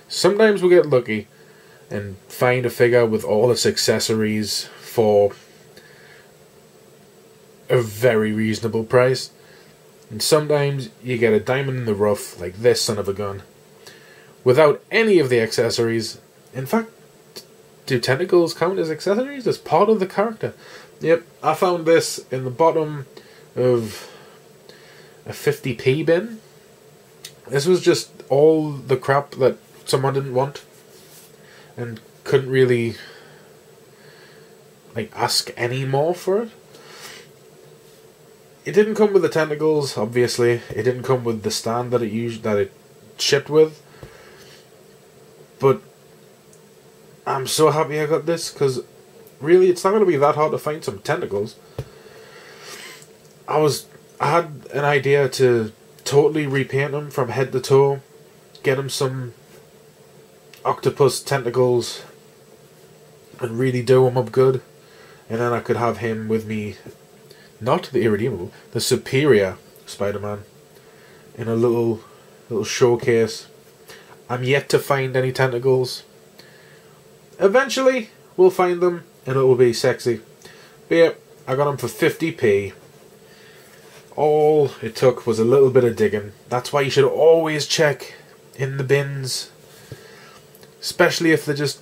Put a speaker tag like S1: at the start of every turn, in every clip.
S1: Sometimes we get lucky and find a figure with all its accessories for a very reasonable price. And sometimes you get a diamond in the rough, like this son of a gun, without any of the accessories. In fact, do tentacles count as accessories? As part of the character? Yep, I found this in the bottom of a 50p bin. This was just all the crap that someone didn't want and couldn't really ask any more for it. It didn't come with the tentacles, obviously. It didn't come with the stand that it shipped with. But I'm so happy I got this, because really it's not going to be that hard to find some tentacles. I had an idea to totally repaint them from head to toe, get him some octopus tentacles and really do him up good, and then I could have him with me. Not the irredeemable, the superior Spider-Man in a little showcase. I'm yet to find any tentacles. Eventually, we'll find them and it will be sexy. But yeah, I got them for 50p. All it took was a little bit of digging. That's why you should always check in the bins. Especially if they're just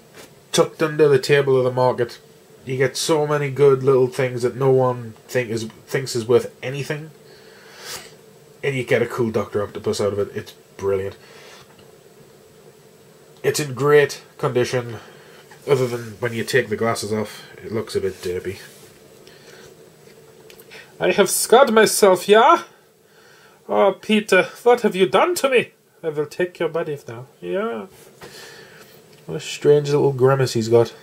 S1: tucked under the table of the market. You get so many good little things that no one thinks is worth anything. And you get a cool Dr. Octopus out of it. It's brilliant. It's in great condition. Other than when you take the glasses off, it looks a bit derpy.
S2: I have scarred myself, yeah? Oh, Peter, what have you done to me? I will take your body now, yeah.
S1: What a strange little grimace he's got.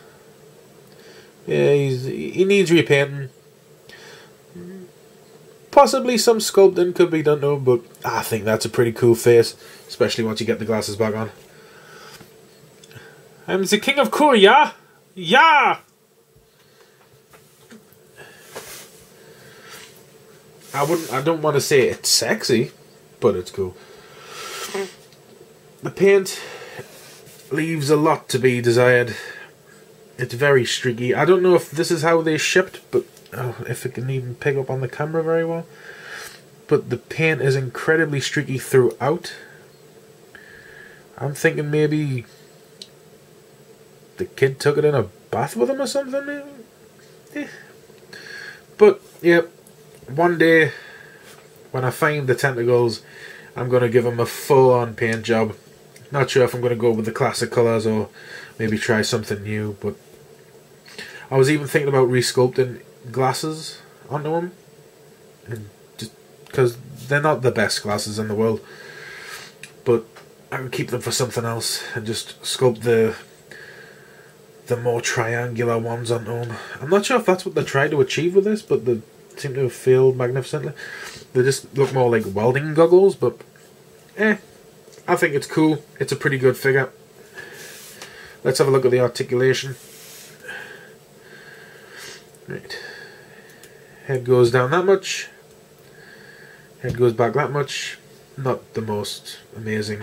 S1: Yeah, he needs repainting. Possibly some sculpting could be done to him, but I think that's a pretty cool face, especially once you get the glasses back on.
S2: I'm the king of cool, yeah? Yeah!
S1: I don't want to say it's sexy, but it's cool. The paint leaves a lot to be desired. It's very streaky. I don't know if this is how they shipped, but if it can even pick up on the camera very well. But the paint is incredibly streaky throughout. I'm thinking maybe the kid took it in a bath with him or something, maybe? Yeah. But, yeah, one day, when I find the tentacles, I'm going to give him a full-on paint job. Not sure if I'm going to go with the classic colours or maybe try something new, but I was even thinking about resculpting glasses onto him, and just because they're not the best glasses in the world, but I would keep them for something else and just sculpt the more triangular ones onto him. I'm not sure if that's what they tried to achieve with this, but they seem to have failed magnificently. They just look more like welding goggles, but I think it's cool. It's a pretty good figure. Let's have a look at the articulation. Right. Head goes down that much. Head goes back that much. Not the most amazing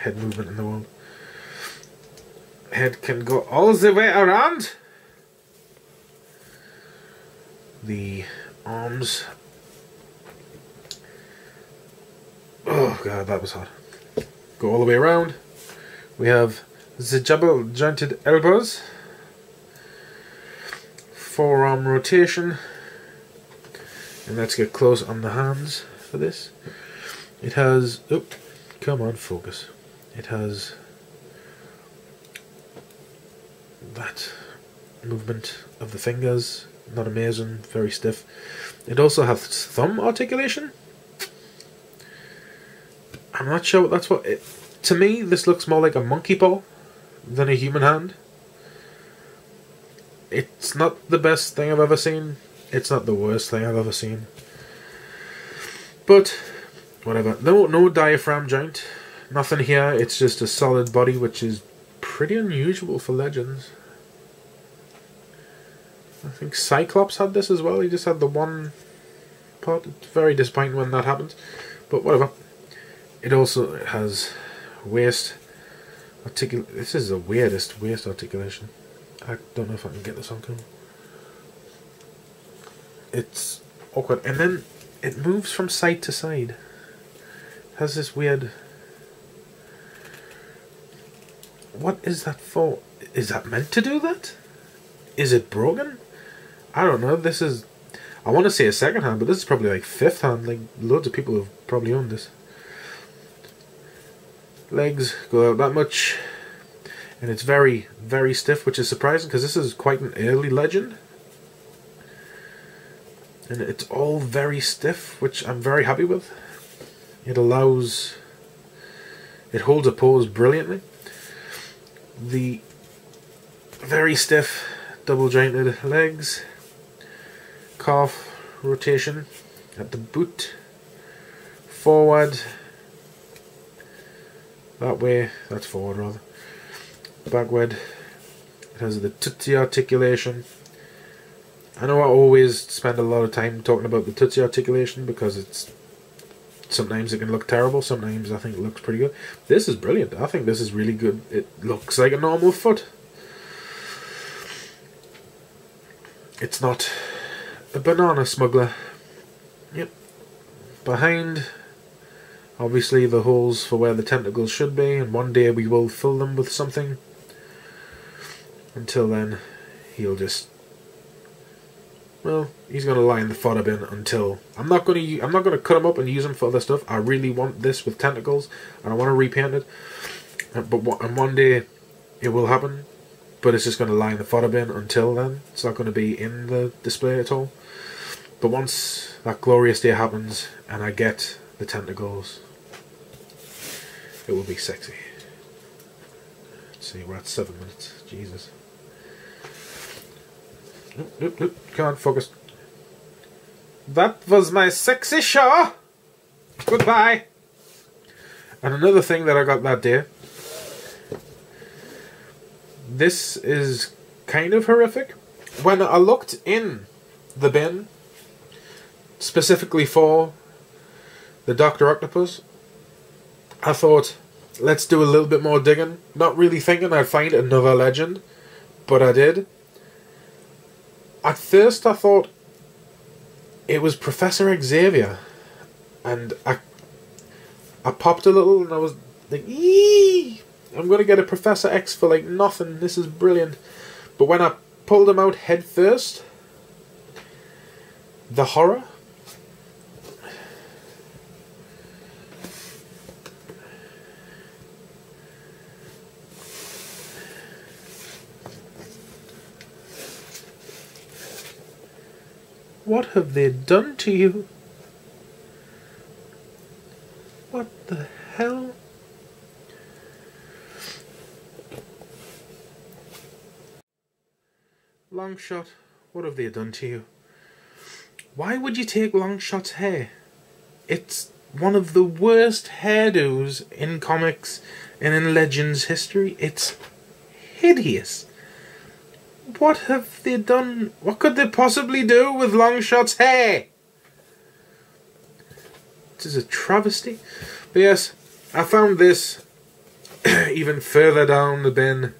S1: head movement in the world. Head can go all the way around. The arms. Oh god, that was hot. Go all the way around. We have the double jointed elbows. Forearm rotation. And let's get close on the hands for this. It has... Oh, come on, focus. It has that movement of the fingers. Not amazing, very stiff. It also has thumb articulation. I'm not sure that's what it... To me, this looks more like a monkey paw than a human hand. It's not the best thing I've ever seen. It's not the worst thing I've ever seen. But, whatever. No diaphragm joint. Nothing here. It's just a solid body, which is pretty unusual for Legends. I think Cyclops had this as well. He just had the one part. It's very disappointing when that happens. But whatever. It also has waist articulation. This is the weirdest waist articulation. I don't know if I can get this on camera. It's awkward, and then it moves from side to side. It has this weird... What is that for? Is that meant to do that? Is it broken? I don't know. This is... I want to say a second hand, but this is probably like fifth hand. Like, loads of people have probably owned this. Legs go out that much. And it's very, very stiff, which is surprising because this is quite an early legend. And it's all very stiff, which I'm very happy with. It allows... It holds a pose brilliantly. The very stiff, double jointed legs. Calf rotation at the boot. Forward. That way. That's forward rather. Backward. It has the tootsie articulation. I know I always spend a lot of time talking about the tootsie articulation because it's sometimes it can look terrible, sometimes I think it looks pretty good. This is brilliant. I think this is really good. It looks like a normal foot. It's not a banana smuggler. Yep. Behind, obviously the holes for where the tentacles should be, and one day we will fill them with something. Until then, he'll just... Well, he's going to lie in the fodder bin until... I'm not going to cut him up and use him for other stuff. I really want this with tentacles, and I want to repaint it. And one day, it will happen. But it's just going to lie in the fodder bin until then. It's not going to be in the display at all. But once that glorious day happens, and I get the tentacles, it will be sexy. Let's see, we're at 7 minutes. Jesus. Nope, come on, focus. That was my sexy show! Goodbye! And another thing that I got that day. This is kind of horrific. When I looked in the bin, specifically for the Dr. Octopus, I thought, let's do a little bit more digging. Not really thinking I'd find another legend, but I did. At first I thought it was Professor Xavier, and I popped a little and I was like, eee! I'm going to get a Professor X for like nothing, this is brilliant. But when I pulled him out head first, the horror. What have they done to you? What the hell? Longshot, what have they done to you? Why would you take Longshot's hair? It's one of the worst hairdos in comics and in Legends history. It's hideous. What have they done? What could they possibly do with Longshot's hair? This is a travesty. But yes, I found this even further down the bin.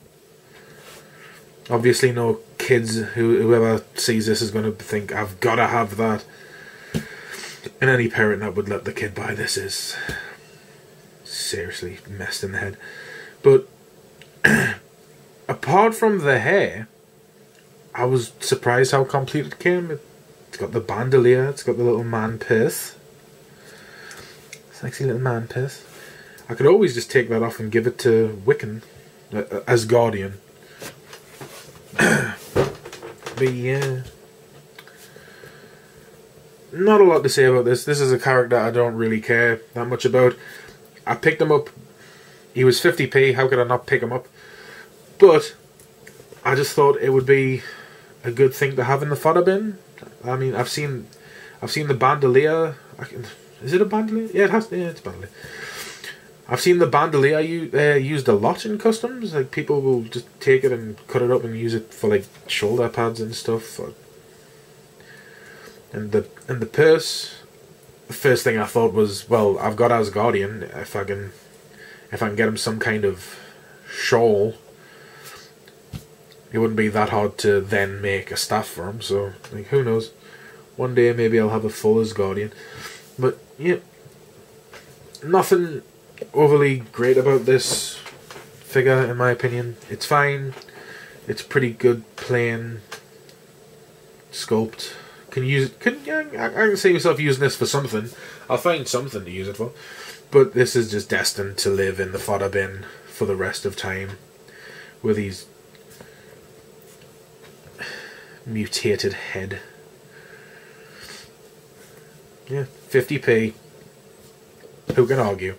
S1: Obviously no kids, whoever sees this is going to think, I've got to have that. And any parent that would let the kid buy this is seriously messed in the head. But apart from the hair, I was surprised how complete it came. It's got the bandolier, it's got the little man purse. Sexy little man purse. I could always just take that off and give it to Wiccan as Guardian. But yeah, not a lot to say about this. This is a character I don't really care that much about. I picked him up. He was 50p. How could I not pick him up? But I just thought it would be a good thing to have in the fodder bin. I mean, I've seen the bandolier. Is it a bandolier? Yeah, it has. Yeah, it's a bandolier. I've seen the bandolier used a lot in customs. Like, people will just take it and cut it up and use it for like shoulder pads and stuff. And the purse. The first thing I thought was, well, I've got Asgardian. If if I can get him some kind of shawl, it wouldn't be that hard to then make a staff for him. So, like, who knows? One day maybe I'll have a full Asgardian. But yeah, nothing overly great about this figure in my opinion. It's fine. It's pretty good plain sculpt. I can see myself using this for something. I'll find something to use it for. But this is just destined to live in the fodder bin for the rest of time with his mutated head. Yeah, 50p. Who can argue?